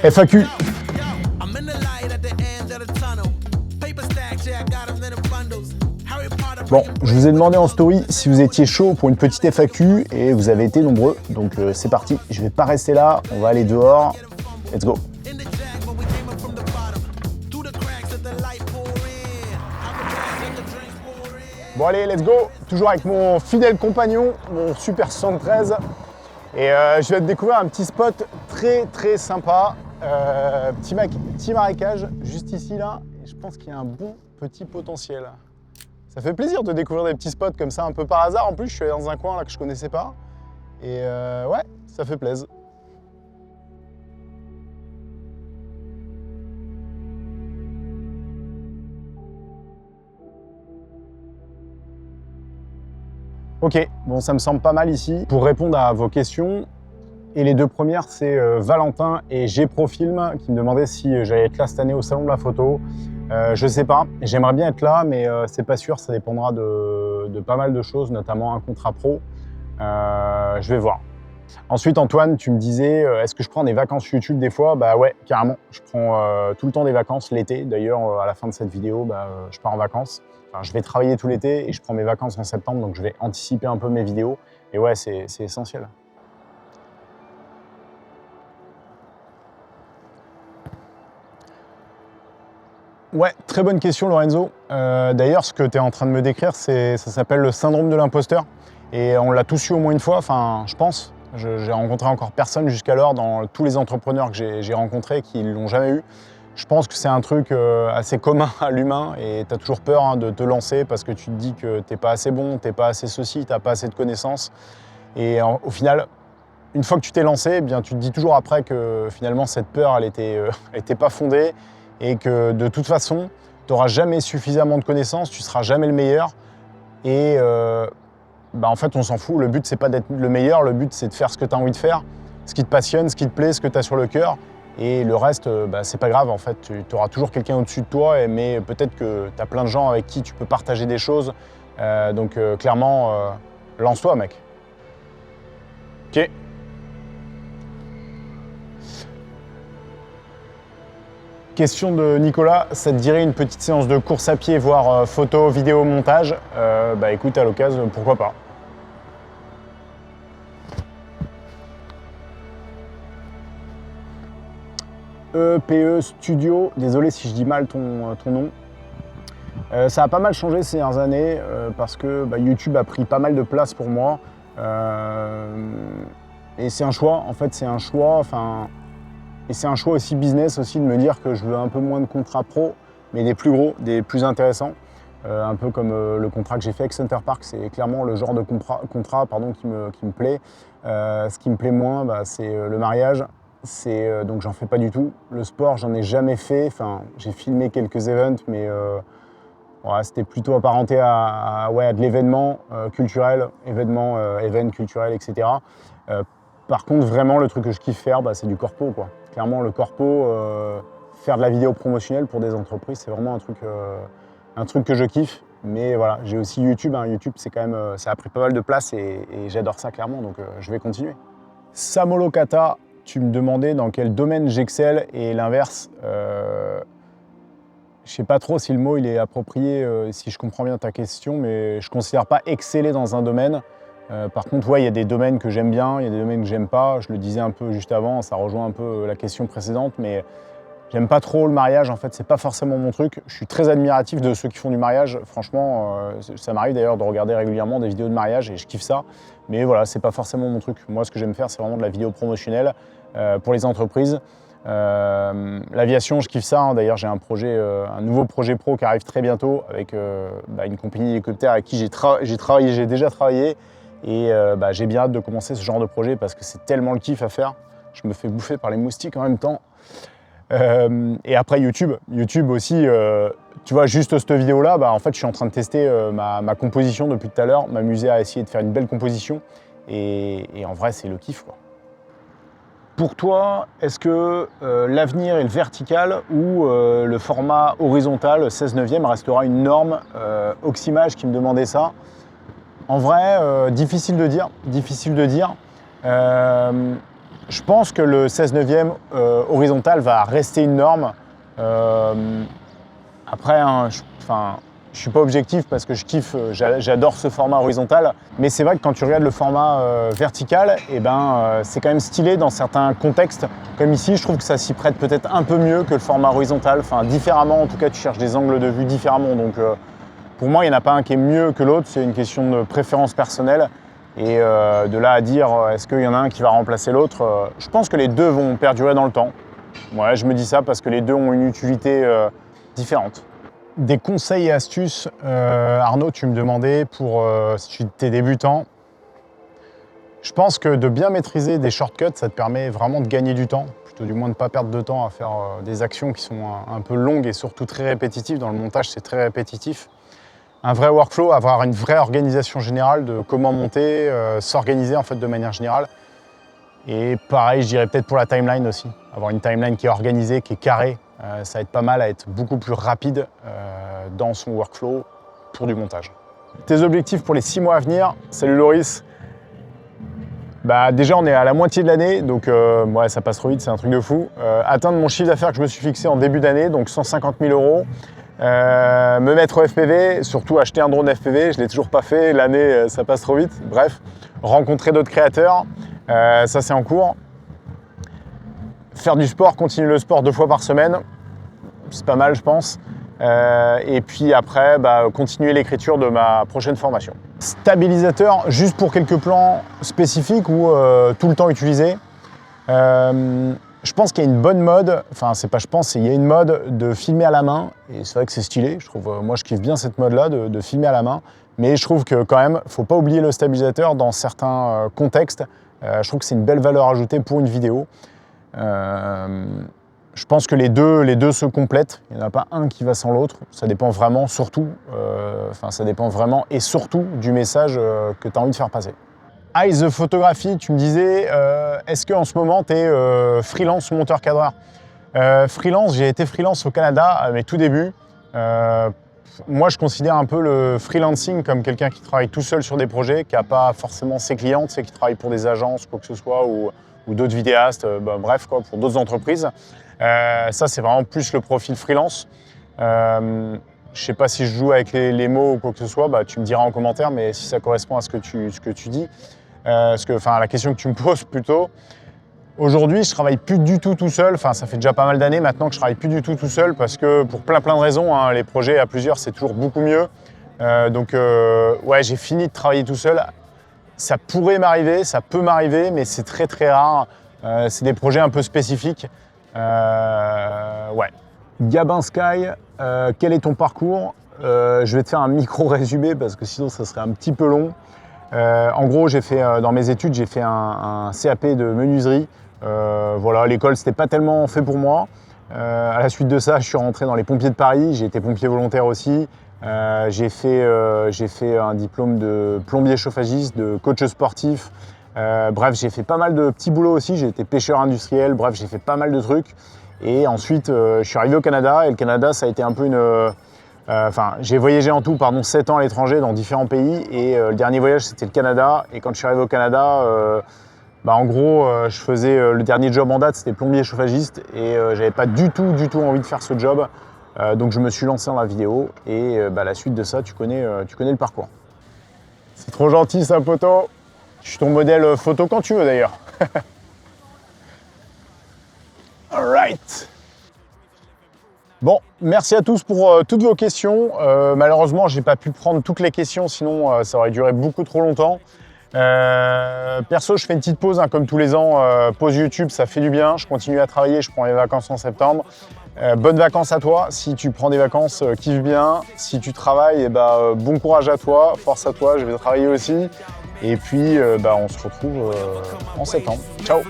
FAQ. Bon, je vous ai demandé en story si vous étiez chaud pour une petite FAQ et vous avez été nombreux, donc c'est parti. Je vais pas rester là, on va aller dehors. Let's go. Bon allez, let's go. Toujours avec mon fidèle compagnon, mon Super 73. Et je vais te découvrir un petit spot très sympa. Petit marécage juste ici là. Et je pense qu'il y a un bon petit potentiel. Ça fait plaisir de découvrir des petits spots comme ça un peu par hasard. En plus, je suis allé dans un coin là que je connaissais pas. Et ouais, ça fait plaisir. Ok, bon, ça me semble pas mal ici. Pour répondre à vos questions, et les deux premières, c'est Valentin et Gprofilm qui me demandaient si j'allais être là cette année au Salon de la Photo. Je sais pas, j'aimerais bien être là, mais c'est pas sûr, ça dépendra de pas mal de choses, notamment un contrat pro. Je vais voir. Ensuite, Antoine, tu me disais, est-ce que je prends des vacances YouTube des fois? Bah ouais, carrément. Je prends tout le temps des vacances l'été. D'ailleurs, à la fin de cette vidéo, je pars en vacances. Enfin, je vais travailler tout l'été et je prends mes vacances en septembre, donc je vais anticiper un peu mes vidéos. Et ouais, c'est essentiel. Ouais, très bonne question Lorenzo. D'ailleurs, ce que tu es en train de me décrire, ça s'appelle le syndrome de l'imposteur. Et on l'a tous eu au moins une fois, enfin je pense. J'ai rencontré encore personne jusqu'alors dans tous les entrepreneurs que j'ai rencontrés qui ne l'ont jamais eu. Je pense que c'est un truc assez commun à l'humain et tu as toujours peur de te lancer parce que tu te dis que tu n'es pas assez bon, tu n'es pas assez ceci, tu n'as pas assez de connaissances. Et au final, une fois que tu t'es lancé, eh bien, tu te dis toujours après que finalement cette peur, elle était pas fondée et que de toute façon, tu n'auras jamais suffisamment de connaissances, tu ne seras jamais le meilleur. Et en fait, on s'en fout. Le but, c'est pas d'être le meilleur, le but, c'est de faire ce que tu as envie de faire, ce qui te passionne, ce qui te plaît, ce que tu as sur le cœur. Et le reste, c'est pas grave, en fait. Tu auras toujours quelqu'un au-dessus de toi, mais peut-être que tu as plein de gens avec qui tu peux partager des choses. Donc clairement, lance-toi, mec. Ok. Question de Nicolas, ça te dirait une petite séance de course à pied, voire photo, vidéo, montage? Écoute, à l'occasion, pourquoi pas. EPE Studio, désolé si je dis mal ton nom. Ça a pas mal changé ces dernières années parce que YouTube a pris pas mal de place pour moi. Et c'est un choix, en fait c'est un choix, et c'est un choix aussi business aussi de me dire que je veux un peu moins de contrats pro, mais des plus gros, des plus intéressants. Un peu comme le contrat que j'ai fait avec Center Park, c'est clairement le genre de contrat qui me plaît. Ce qui me plaît moins, c'est le mariage. Donc j'en fais pas du tout. Le sport, j'en ai jamais fait. Enfin, j'ai filmé quelques events, mais c'était plutôt apparenté à de l'événement culturel, event culturel, etc. Par contre, vraiment, le truc que je kiffe faire, c'est du corpo, quoi. Clairement, le corpo, faire de la vidéo promotionnelle pour des entreprises, c'est vraiment un truc que je kiffe. Mais voilà, j'ai aussi YouTube. YouTube, c'est quand même, ça a pris pas mal de place et j'adore ça, clairement. Donc, je vais continuer. Samolokata, tu me demandais dans quel domaine j'excelle et l'inverse. Je sais pas trop si le mot il est approprié, si je comprends bien ta question, mais je ne considère pas exceller dans un domaine. Par contre, ouais, il y a des domaines que j'aime bien, il y a des domaines que j'aime pas. Je le disais un peu juste avant, ça rejoint un peu la question précédente, mais j'aime pas trop le mariage. En fait, c'est pas forcément mon truc. Je suis très admiratif de ceux qui font du mariage. Franchement, ça m'arrive d'ailleurs de regarder régulièrement des vidéos de mariage et je kiffe ça. Mais voilà, c'est pas forcément mon truc. Moi, ce que j'aime faire, c'est vraiment de la vidéo promotionnelle pour les entreprises. L'aviation, je kiffe ça. D'ailleurs, j'ai un nouveau projet pro qui arrive très bientôt avec une compagnie d'hélicoptères avec qui j'ai déjà travaillé. Et j'ai bien hâte de commencer ce genre de projet parce que c'est tellement le kiff à faire. Je me fais bouffer par les moustiques en même temps. Et après YouTube aussi, tu vois, juste cette vidéo-là, en fait, je suis en train de tester ma composition depuis tout à l'heure, m'amuser à essayer de faire une belle composition. Et en vrai, c'est le kiff, quoi. Pour toi, est-ce que l'avenir est le vertical ou le format horizontal 16/9 restera une norme? Oxymage qui me demandait ça. En vrai, difficile de dire. Je pense que le 16/9 horizontal va rester une norme. Après, hein, je ne suis pas objectif parce que je kiffe, j'adore ce format horizontal. Mais c'est vrai que quand tu regardes le format vertical, c'est quand même stylé dans certains contextes. Comme ici, je trouve que ça s'y prête peut-être un peu mieux que le format horizontal. Enfin, différemment, en tout cas, tu cherches des angles de vue différemment. Donc, pour moi, il n'y en a pas un qui est mieux que l'autre. C'est une question de préférence personnelle. Et de là à dire, est-ce qu'il y en a un qui va remplacer l'autre, je pense que les deux vont perdurer dans le temps. Ouais, je me dis ça parce que les deux ont une utilité différente. Des conseils et astuces, Arnaud, tu me demandais pour si tu es débutant. Je pense que de bien maîtriser des shortcuts, ça te permet vraiment de gagner du temps, plutôt du moins de ne pas perdre de temps à faire des actions qui sont un peu longues et surtout très répétitives. Dans le montage, c'est très répétitif. Un vrai workflow, avoir une vraie organisation générale de comment monter, s'organiser en fait de manière générale. Et pareil, je dirais peut-être pour la timeline aussi. Avoir une timeline qui est organisée, qui est carrée, ça aide pas mal à être beaucoup plus rapide dans son workflow pour du montage. Tes objectifs pour les 6 mois à venir? Salut Loris. Déjà, on est à la moitié de l'année, donc ouais, ça passe trop vite, c'est un truc de fou. Atteindre mon chiffre d'affaires que je me suis fixé en début d'année, donc 150 000 €. Me mettre au FPV, surtout acheter un drone FPV, je ne l'ai toujours pas fait, l'année ça passe trop vite. Bref, rencontrer d'autres créateurs, ça c'est en cours. Faire du sport, continuer le sport 2 fois par semaine, c'est pas mal je pense. Et puis après, continuer l'écriture de ma prochaine formation. Stabilisateur, juste pour quelques plans spécifiques ou tout le temps utilisé. Je pense qu'il y a une bonne mode, enfin c'est pas je pense, il y a une mode de filmer à la main, et c'est vrai que c'est stylé, je trouve, moi je kiffe bien cette mode-là de filmer à la main, mais je trouve que quand même, faut pas oublier le stabilisateur dans certains contextes, je trouve que c'est une belle valeur ajoutée pour une vidéo. Je pense que les deux se complètent, il n'y en a pas un qui va sans l'autre, ça dépend vraiment surtout, ça dépend vraiment et surtout du message que tu as envie de faire passer. Eyes Photographie, tu me disais, est-ce qu'en ce moment, tu es freelance ou monteur-cadreur? Freelance, j'ai été freelance au Canada à mes tout débuts. Moi, je considère un peu le freelancing comme quelqu'un qui travaille tout seul sur des projets, qui n'a pas forcément ses clients, qui travaille pour des agences, quoi que ce soit, ou d'autres vidéastes, bref, quoi, pour d'autres entreprises. Ça, c'est vraiment plus le profil freelance. Je ne sais pas si je joue avec les mots ou quoi que ce soit, tu me diras en commentaire, mais si ça correspond à ce que tu dis. La question que tu me poses plutôt. Aujourd'hui, je travaille plus du tout seul. Ça fait déjà pas mal d'années maintenant que je travaille plus du tout seul parce que pour plein de raisons, hein, les projets à plusieurs, c'est toujours beaucoup mieux. Ouais, j'ai fini de travailler tout seul. Ça pourrait m'arriver, ça peut m'arriver, mais c'est très rare. C'est des projets un peu spécifiques. Ouais. Gabin Sky, quel est ton parcours? Je vais te faire un micro résumé parce que sinon ça serait un petit peu long. En gros, j'ai fait dans mes études, j'ai fait un CAP de menuiserie. Voilà, l'école c'était pas tellement fait pour moi. À la suite de ça, je suis rentré dans les pompiers de Paris. J'ai été pompier volontaire aussi. J'ai fait un diplôme de plombier chauffagiste, de coach sportif. Bref, j'ai fait pas mal de petits boulots aussi. J'ai été pêcheur industriel. Bref, j'ai fait pas mal de trucs. Et ensuite, je suis arrivé au Canada. Et le Canada, ça a été un peu une... j'ai voyagé en tout 7 ans à l'étranger dans différents pays. Et le dernier voyage, c'était le Canada. Et quand je suis arrivé au Canada, en gros, je faisais le dernier job en date, c'était plombier chauffagiste. Et j'avais pas du tout envie de faire ce job. Donc je me suis lancé dans la vidéo. Et la suite de ça, tu connais le parcours. C'est trop gentil ça, poto. Je suis ton modèle photo quand tu veux d'ailleurs. Alright. Bon, merci à tous pour toutes vos questions. Malheureusement, j'ai pas pu prendre toutes les questions, sinon ça aurait duré beaucoup trop longtemps. Perso, je fais une petite pause, hein, comme tous les ans. Pause YouTube, ça fait du bien. Je continue à travailler, je prends les vacances en septembre. Bonnes vacances à toi. Si tu prends des vacances, kiffe bien. Si tu travailles, bon courage à toi, force à toi. Je vais travailler aussi. Et puis, on se retrouve en septembre. Ciao.